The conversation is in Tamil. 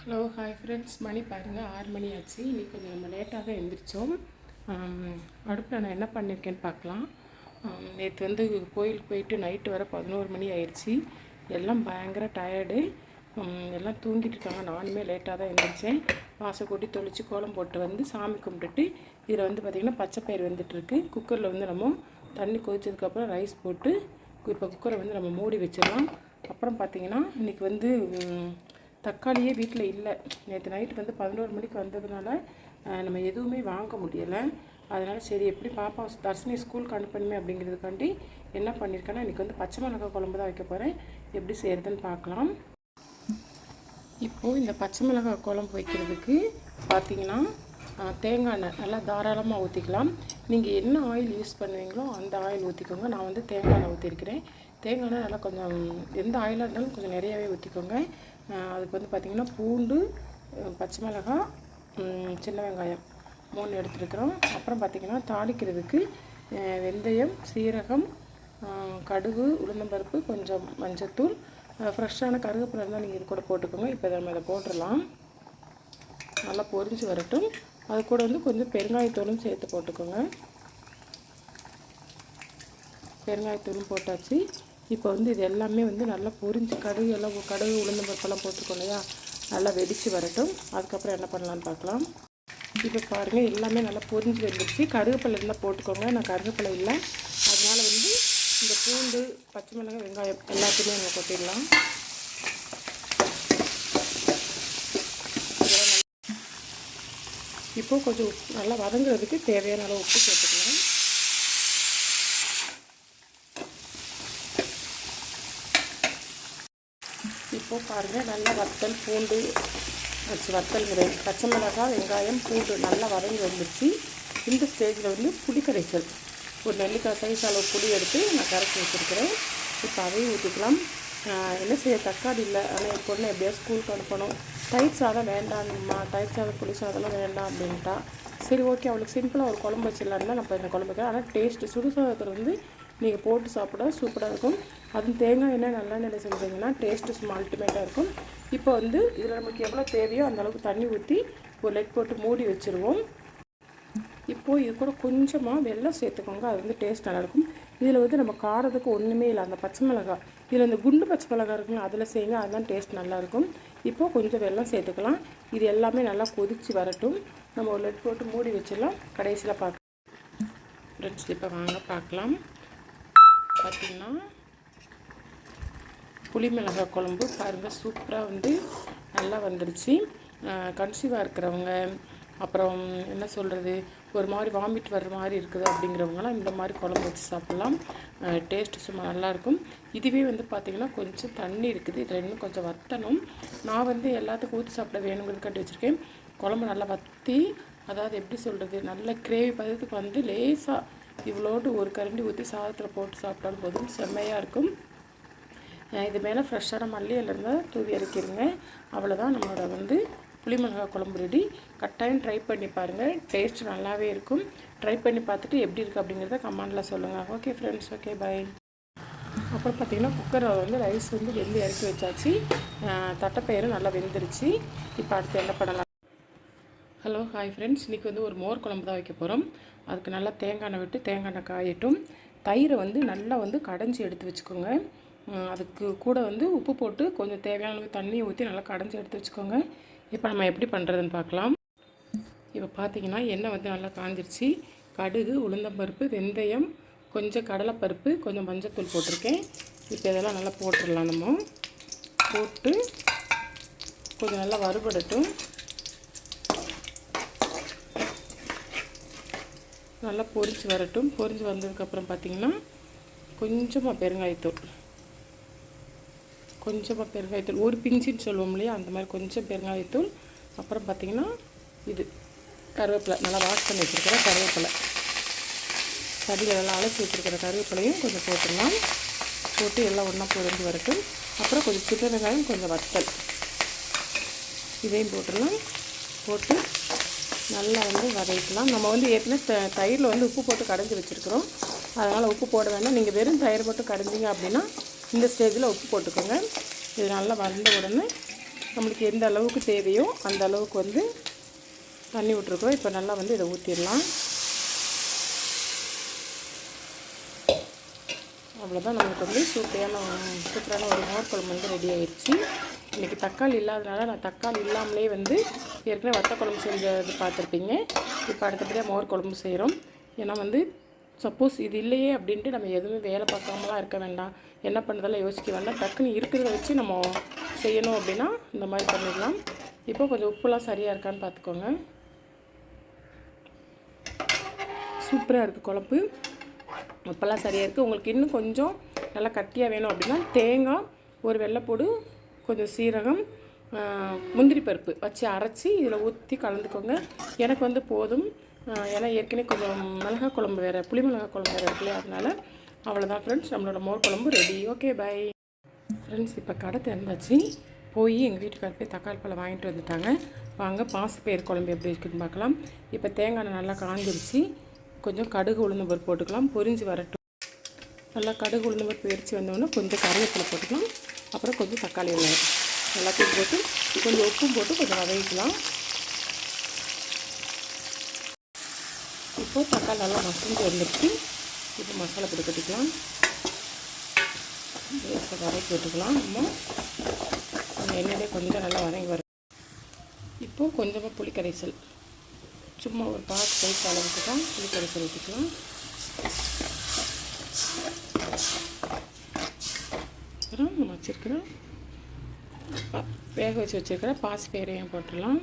ஹலோ ஹாய் ஃப்ரெண்ட்ஸ், மணி பாருங்கள் 6 மணி ஆச்சு. இன்றைக்கி கொஞ்சம் நம்ம லேட்டாக தான் எழுந்திரிச்சோம். அடுப்பில் நான் என்ன பண்ணியிருக்கேன்னு பார்க்கலாம். நேற்று வந்து கோயிலுக்கு போயிட்டு நைட்டு வர 11 மணி ஆயிடுச்சு. எல்லாம் பயங்கர டயர்டு, எல்லாம் தூங்கிட்டு இருக்காங்க. நானுமே லேட்டாக தான் எழுந்திரிச்சேன். வாசல் கூட்டி தொளிச்சு கோலம் போட்டு வந்து சாமி கும்பிட்டுட்டு இதில் வந்து பார்த்திங்கன்னா பச்சைப்பயிறு வந்துட்டுருக்கு. குக்கரில் வந்து நம்ம தண்ணி கொதிச்சதுக்கப்புறம் ரைஸ் போட்டு இப்போ குக்கரை வந்து நம்ம மூடி வச்சிடலாம். அப்புறம் பார்த்திங்கன்னா இன்றைக்கி வந்து தக்காளியே வீட்டில் இல்லை. நேற்று நைட்டு வந்து 11 மணிக்கு வந்ததுனால நம்ம எதுவுமே வாங்க முடியலை. அதனால் சரி எப்படி பாப்பா தர்ஷினி ஸ்கூலுக்கு அனுப்பணுமே அப்படிங்கிறதுக்காண்டி என்ன பண்ணியிருக்கேன்னா இன்றைக்கி வந்து பச்சை மிளகாய் குழம்பு தான் வைக்க போகிறேன். எப்படி செய்கிறதுன்னு பார்க்கலாம். இப்போது இந்த பச்சை மிளகாய் குழம்பு வைக்கிறதுக்கு பார்த்திங்கன்னா தேங்காய் எண்ணெய் நல்லா தாராளமாக ஊற்றிக்கலாம். நீங்கள் என்ன ஆயில் யூஸ் பண்ணுவீங்களோ அந்த ஆயில் ஊற்றிக்கோங்க. நான் வந்து தேங்காய் எண்ணெய் ஊற்றிருக்கிறேன். தேங்காய் எண்ணெய் நல்லா கொஞ்சம் எந்த ஆயிலாக இருந்தாலும் கொஞ்சம் நிறையாவே ஊற்றிக்கோங்க. அதுக்கு வந்து பார்த்திங்கன்னா பூண்டு, பச்சை மிளகாய், சின்ன வெங்காயம் 3 எடுத்துருக்குறோம். அப்புறம் பார்த்திங்கன்னா தாளிக்கிறதுக்கு வெந்தயம், சீரகம், கடுகு, உளுந்தம்பருப்பு, கொஞ்சம் மஞ்சத்தூள், ஃப்ரெஷ்ஷான கருவேப்பிலை இருந்தால் நீங்கள் இது கூட போட்டுக்கோங்க. இப்போ நம்ம இதை போட்டுடலாம். நல்லா பொரிஞ்சு வரட்டும். அது கூட வந்து கொஞ்சம் பெருங்காயத்தூளும் சேர்த்து போட்டுக்கோங்க. பெருங்காயத்தூளும் போட்டாச்சு. இப்போ வந்து இது எல்லாமே வந்து நல்லா பொரிஞ்சு கடுகு உளுந்தம்பருப்பெல்லாம் போட்டுருக்கோம் இல்லையா, நல்லா வெடித்து வரட்டும். அதுக்கப்புறம் என்ன பண்ணலான்னு பார்க்கலாம். இப்போ பாருங்கள் எல்லாமே நல்லா பொரிஞ்சு வந்துடுச்சு. கருவேப்பிலை இருந்தால் போட்டுக்கோங்க. நான் கருவேப்பிலை இல்லை, அதனால் வந்து இந்த பூண்டு, பச்சை மிளகாய், வெங்காயம் எல்லாத்தையுமே நம்ம கொட்டிடலாம். இப்போது கொஞ்சம் நல்லா வதங்குறதுக்கு தேவையான அளவு உப்பு சேர்த்துக்கலாம். இப்போது பாருங்கள் நல்லா பூண்டு பச்சை மிளகாய், வெங்காயம், பூண்டு நல்லா வதங்கி வந்துடுச்சு. இந்த ஸ்டேஜில் வந்து புளி கரைசல் ஒரு நெல்லிக்காய் சைஸ் அளவு புளி எடுத்து நான் கரைச்சி வச்சுருக்கிறேன். இப்போ அதையும் ஊற்றிக்கலாம். என்ன செய்ய தக்காளி இல்லை, ஆனால் என் பொண்ணு எப்படியா ஸ்கூலுக்கு அனுப்பணும். தயிர் சாதம் வேண்டாம்மா, தயிர் சாதம் புளி சாதம்லாம் வேண்டாம் அப்படின்ட்டா. சரி ஓகே, அவளுக்கு சிம்பிளாக ஒரு குழம்பு வச்சிடலான்னு தான் நான் இந்த குழம்பு வைக்கிறேன். ஆனால் டேஸ்ட்டு சுடுசாதத்தில் வந்து நீங்கள் போட்டு சாப்பிட சூப்பராக இருக்கும். அதுவும் தேங்காய் எண்ணெய் நல்லெண்ணெய் செஞ்சீங்கன்னா டேஸ்ட்டு சும்மா அல்டிமேட்டாக இருக்கும். இப்போ வந்து இதில் நமக்கு எவ்வளோ தேவையோ அந்தளவுக்கு தண்ணி ஊற்றி ஒரு லெக் போட்டு மூடி வச்சுருவோம். இப்போது இது கூட கொஞ்சமாக வெல்லம் சேர்த்துக்கோங்க. அது வந்து டேஸ்ட் நல்லாயிருக்கும். இதில் வந்து நம்ம காரத்துக்கு ஒன்றுமே இல்லை. அந்த பச்சை மிளகாய் இதில் இந்த குண்டு பச்சை மிளகாய் இருக்குங்க, அதில் செய்யுங்க, அதுதான் டேஸ்ட் நல்லாயிருக்கும். இப்போது கொஞ்சம் வெல்லம் சேர்த்துக்கலாம். இது எல்லாமே நல்லா கொதித்து வரட்டும். நம்ம ஒரு லெட் போட்டு மூடி வச்சிடலாம். கடைசியில் பார்க்கலாம் ஃப்ரெண்ட்ஸ். இப்போ வாங்க பார்க்கலாம். பார்த்திங்கன்னா புளி மிளகாய் குழம்பு பாருங்கள் சூப்பராக வந்து நல்லா வந்துடுச்சு. கன்சீவாக இருக்கிறவங்க, அப்புறம் என்ன சொல்கிறது, ஒரு மாதிரி வாமிட் வர்ற மாதிரி இருக்குது அப்படிங்கிறவங்களாம் இந்த மாதிரி குழம்பு வச்சு சாப்பிட்லாம். டேஸ்ட்டு சும்மா நல்லாயிருக்கும். இதுவே வந்து பார்த்திங்கன்னா கொஞ்சம் தண்ணி இருக்குது, இதில் இன்னும் கொஞ்சம் வற்றணும். நான் வந்து எல்லாத்துக்கும் ஊற்றி சாப்பிட வேணுங்கிறது கட்டி வச்சுருக்கேன். குழம்பு நல்லா வற்றி, அதாவது எப்படி சொல்கிறது, நல்ல கிரேவி பதத்துக்கு வந்து லேசாக இவ்வளோட்டு ஒரு கரண்டி ஊற்றி சாதத்தில் போட்டு சாப்பிட்டாலும் போதும், செம்மையாக இருக்கும். இது மேலே ஃப்ரெஷ்ஷான மல்லி இருந்தால் தூவி இறக்கிடுங்க. அவ்வளோதான், நம்மளோட வந்து புளி மிளகாய் குழம்பு ரெடி. கட்டாயம் ட்ரை பண்ணி பாருங்கள், டேஸ்ட் நல்லாவே இருக்கும். ட்ரை பண்ணி பார்த்துட்டு எப்படி இருக்குது அப்படிங்கிறத கமெண்டில் சொல்லுங்கள். Okay friends, okay bye. அப்புறம் பார்த்திங்கன்னா குக்கரில் வந்து ரைஸ் வந்து வெந்து இறக்கி வச்சாச்சு. தட்டைப்பயிறு நல்லா வெந்துருச்சு. இப்போ அடுத்து என்ன பண்ணலாம். ஹலோ ஹாய் ஃப்ரெண்ட்ஸ், இன்றைக்கி வந்து ஒரு மோர் குழம்பு தான் வைக்க போகிறோம். அதுக்கு நல்லா தேங்காய் எண்ணெய் விட்டு தேங்காய் எண்ணெய் காயட்டும். தயிரை வந்து நல்லா வந்து கடைஞ்சி எடுத்து வச்சுக்கோங்க. அதுக்கு கூட வந்து உப்பு போட்டு கொஞ்சம் தேவையான அளவு தண்ணியை ஊற்றி நல்லா கடைஞ்சி எடுத்து வச்சுக்கோங்க. இப்போ நம்ம எப்படி பண்ணுறதுன்னு பார்க்கலாம். இப்போ பார்த்திங்கன்னா எண்ணெய் வந்து நல்லா காஞ்சிருச்சு. கடுகு, உளுந்தம்பருப்பு, வெந்தயம், கொஞ்சம் கடலைப்பருப்பு, கொஞ்சம் மஞ்சத்தூள் போட்டிருக்கேன். இப்போ இதெல்லாம் நல்லா போட்டுடலாம். நம்ம போட்டு கொஞ்சம் நல்லா வறுபடட்டும். நல்லா பொரிச்சு வரட்டும். பொரிஞ்சு வந்ததுக்கப்புறம் பார்த்திங்கன்னா கொஞ்சமாக பெருங்காயத்தூள் ஒரு பிஞ்சின்னு சொல்லுவோம் இல்லையா, அந்த மாதிரி கொஞ்சம் பெருங்காயத்தூள். அப்புறம் பார்த்திங்கன்னா இது கருவேப்பிலை நல்லா வாஷ் பண்ணி வச்சுருக்கிற கருவேப்பிலை, தடியில் நல்லா அலசி வச்சுருக்கிற கருவேப்பிலையும் கொஞ்சம் போட்டுடலாம். போட்டு எல்லாம் ஒன்றா பொரிஞ்சு வரட்டும். அப்புறம் கொஞ்சம் சின்ன வெங்காயம், கொஞ்சம் வத்தல், இதையும் போட்டுடலாம். போட்டு நல்லா வந்து வதக்கலாம். நம்ம வந்து ஏற்கனவே தயிரில் வந்து உப்பு போட்டு கடைஞ்சி வச்சுருக்குறோம், அதனால் உப்பு போட வேண்டாம். நீங்கள் வெறும் தயிர் மட்டும் கடைஞ்சிங்க அப்படின்னா இந்த ஸ்டேஜில் உப்பு போட்டுக்கோங்க. இது நல்லா வந்த உடனே நம்மளுக்கு எந்த அளவுக்கு தேவையோ அந்த அளவுக்கு வந்து தண்ணி விட்டுருக்கோம். இப்போ நல்லா வந்து இதை ஊற்றிடலாம். அவ்வளோதான், நம்மளுக்கு வந்து சூப்பரான ஒரு மோர் குழம்பு வந்து ரெடி ஆயிடுச்சு. இன்றைக்கி தக்காளி இல்லாதனால நான் தக்காளி இல்லாமலே வந்து ஏற்கனவே வத்த குழம்பு செஞ்சது பார்த்துருப்பீங்க. இப்போ அடுத்தபடியாக மோர் குழம்பு செய்கிறோம். ஏன்னா வந்து சப்போஸ் இது இல்லையே அப்படின்ட்டு நம்ம எதுவுமே வேலை பார்க்காமலாம் இருக்க வேண்டாம், என்ன பண்ணுறதெல்லாம் யோசிக்க வேண்டாம். டக்குன்னு இருக்கிறத வச்சு நம்ம செய்யணும் அப்படின்னா இந்த மாதிரி பண்ணிடலாம். இப்போ கொஞ்சம் உப்புலாம் சரியாக இருக்கான்னு பார்த்துக்கோங்க. சூப்பராக இருக்குது குழம்பு, உப்பெல்லாம் சரியாக இருக்குது. உங்களுக்கு இன்னும் கொஞ்சம் நல்லா கட்டியாக வேணும் அப்படின்னா தேங்காய், ஒரு வெள்ளைப்பூடு, கொஞ்சம் சீரகம், முந்திரி பருப்பு வச்சு அரைச்சி இதில் ஊற்றி கலந்துக்கோங்க. எனக்கு வந்து போதும். ஏன்னா ஏற்கனவே கொஞ்சம் மிளகா குழம்பு வேறு, புளி மிளகா குழம்பு வேறு இருக்குல்லையா, அதனால் அவ்வளோதான் ஃப்ரெண்ட்ஸ், நம்மளோட மோர் குழம்பு ரெடி. Okay bye friends. இப்போ கடை திறந்தாச்சு. போய் எங்கள் வீட்டுக்கார போய் தக்காளி பழம் வாங்கிட்டு வந்துட்டாங்க. வாங்க பாசிப்பயிறு குழம்பு எப்படி இருக்குதுன்னு பார்க்கலாம். இப்போ தேங்காய் நல்லா காஞ்சிருச்சு. கொஞ்சம் கடுகு உளுந்து பருப்பு போட்டுக்கலாம், பொரிஞ்சு வரட்டும். நல்லா கடுகு உளுந்து பருப்பு எரிச்சு வந்தோடனே கொஞ்சம் கருவேப்பிலை போட்டுக்கலாம். அப்புறம் கொஞ்சம் தக்காளி வெங்காயம் எல்லாத்தையும் போட்டு கொஞ்சம் உப்பும் போட்டு கொஞ்சம் வதக்கிக்கலாம். இப்போது தக்காளி நல்லா மசிஞ்சு வந்துடுச்சு. இப்போ மசாலா பொடி கட்டிக்கலாம், வதக்கி விட்டுக்கலாம். நம்ம எண்ணெயிலே கொஞ்சம் நல்லா வதங்கி வரும். இப்போது கொஞ்சமாக புளி கரைசல், சும்மா ஒரு பாக்கு சைஸ் அளவுக்கு தான் புளி கரைசல் ஊற்றிக்கலாம். அப்புறம் நம்ம வச்சுருக்கிறோம் வேக வச்சு வச்சுருக்கிற பாசிப்பயிரையும் போட்டுடலாம்.